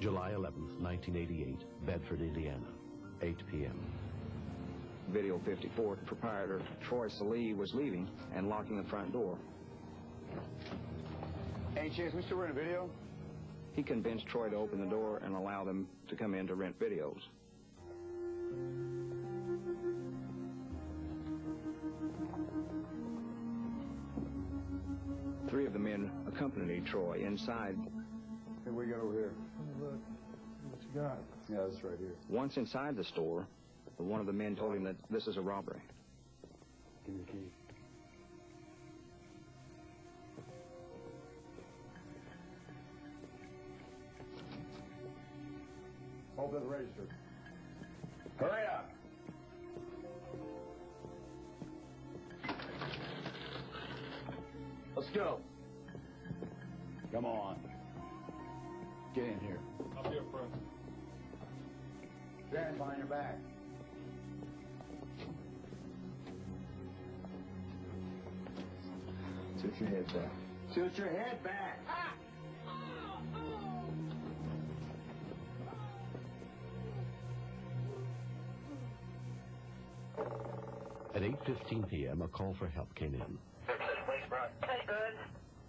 July 11th, 1988, Bedford, Indiana, 8 p.m. Video 54, proprietor Troy Salee was leaving and locking the front door. Any chance we still rent a video? He convinced Troy to open the door and allow them to come in to rent videos. Three of the men accompanied Troy inside. Here we go over here. Look, what you got? Yeah, that's right here. Once inside the store, one of the men told him that this is a robbery. Give me the key. Hold that register. Hurry up! Let's go. Come on. Get in here. I'll be up front. Stand behind your back. Tilt your head back. Tilt your head back. Ah! At 8:15 p.m., a call for help came in. Hey, bud.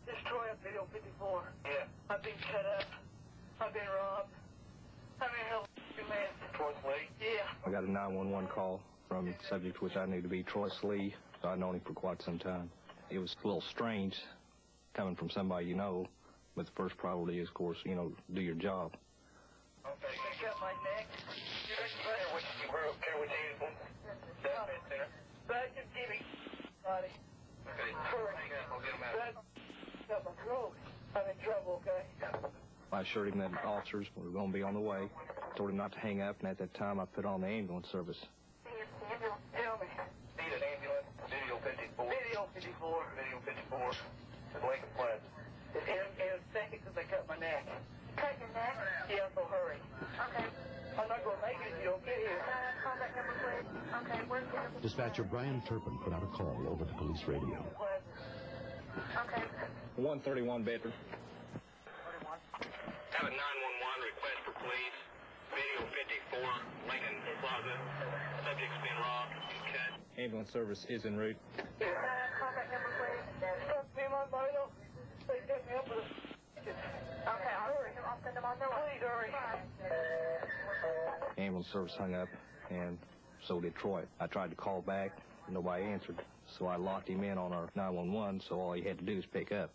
This is Troy up Video 54. Yeah. I've been cut up. I've been robbed. I need help, man. Troy Salee? Yeah. I got a 911 call from a subject which I knew to be Troy Salee. I'd known him for quite some time. It was a little strange coming from somebody you know, but the first priority is, of course, you know, do your job. Okay. Pick up my neck. Care with you. Deathbed center. Bud, just give me body. Okay. Hurry. I'll get him out. Bud, got my throat. I'm in trouble, okay? I assured him that officers were going to be on the way. Told him not to hang up, and at that time I put on the ambulance service. Tell me. Need an ambulance. Video 54. Video 54. Video 54. It's Lincoln Plaza. In a second, because they cut my neck. Cut your neck? Yeah, so hurry. Okay. I'm not going to make it if you don't get here. Contact number, please. Okay, where's the number? Dispatcher Brian Turpin put out a call over the police radio. Okay. 131 Bedford. Have a 911 request for police. Video 54, Lincoln Plaza. Subject's been robbed and cut. Ambulance service is en route. Contact number, please. Trust me, my vital. They set me up with a... Okay, I'll send them on their way. Please hurry. Ambulance service hung up, and so did Troy. I tried to call back. Nobody answered, so I locked him in on our 911, so all he had to do is pick up.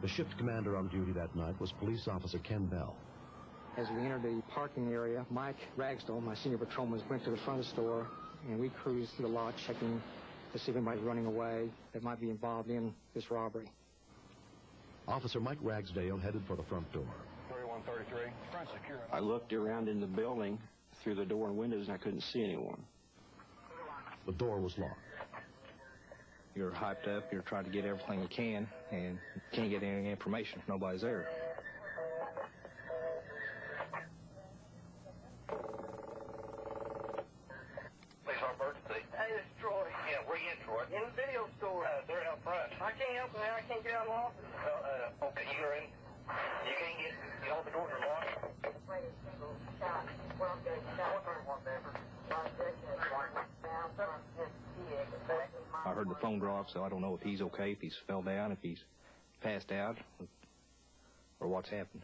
The shift commander on duty that night was Police Officer Ken Bell. As we entered the parking area, Mike Ragsdale, my senior patrolman, went to the front of the store, and we cruised through the lot checking to see if anybody's running away that might be involved in this robbery. Officer Mike Ragsdale headed for the front door. 3133. Front secure. I looked around in the building through the door and windows, and I couldn't see anyone. The door was locked. You're hyped up, you're trying to get everything you can, and you can't get any information if nobody's there. Please, our emergency. Hey, this is Troy. Yeah, where you in, Troy? In the video store. They're out front. I can't help it, man. I can't get out of the office. Okay, you're in. You can't get all the doors are locked. I heard the phone drop, so I don't know if he's okay, if he's fell down, if he's passed out, or what's happened.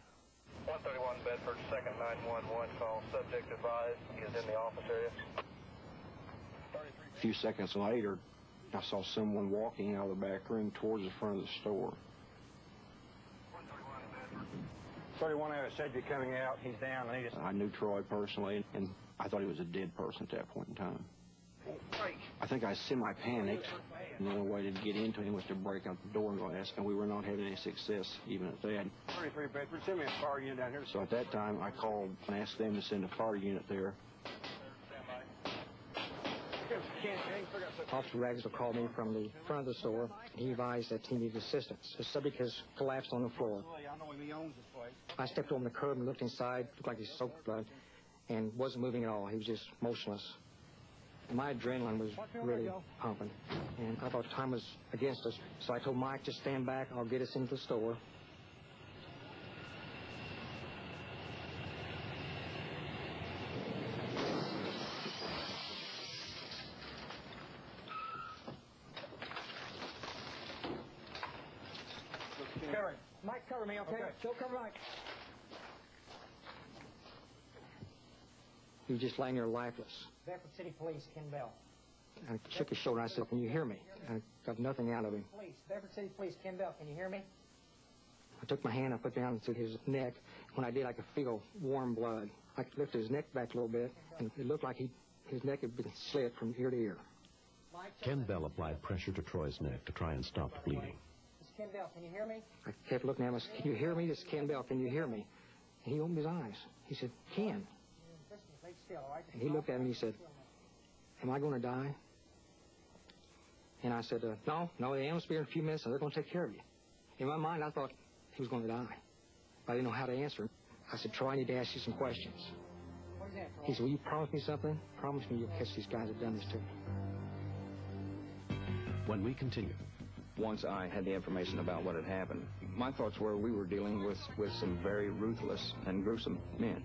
131 Bedford, second 911 call. Subject advised he is in the office area. A few seconds later, I saw someone walking out of the back room towards the front of the store. 31 had a subject coming out. He's down. And I knew Troy personally, and I thought he was a dead person at that point in time. I think I semi-panicked, and the only way to get into him was to break out the door glass, and we were not having any success even at that. 33 Bedford, send me a fire unit down here. So at that time, I called and asked them to send a fire unit there. Officer Ragsdale called me from the front of the store. He advised that he needed assistance. The subject has collapsed on the floor. I stepped over the curb and looked inside. Looked like he soaked blood and wasn't moving at all. He was just motionless. My adrenaline was really pumping, and I thought time was against us. So I told Mike, just stand back, I'll get us into the store. Cover. Mike, cover me, okay? Joe, cover Mike. He was just laying there lifeless. Bedford City Police, Ken Bell. I shook his shoulder and I said, can you hear me? I got nothing out of him. Police, Bedford City Police, Ken Bell, can you hear me? I took my hand, I put it down into his neck. When I did, I could feel warm blood. I lifted his neck back a little bit, and it looked like his neck had been slit from ear to ear. Ken Bell applied pressure to Troy's neck to try and stop the bleeding. This is Ken Bell, can you hear me? I kept looking at him. I said, can you hear me? This is Ken Bell. Can you hear me? And he opened his eyes. He said, Ken. And he looked at me and he said, am I going to die? And I said, no, the ambulance will be here in a few minutes and they're going to take care of you. In my mind, I thought he was going to die. But I didn't know how to answer him. I said, Troy, I need to ask you some questions. He said, will you promise me something? Promise me you'll catch these guys that done this to me. When we continue. Once I had the information about what had happened, my thoughts were we were dealing with some very ruthless and gruesome men.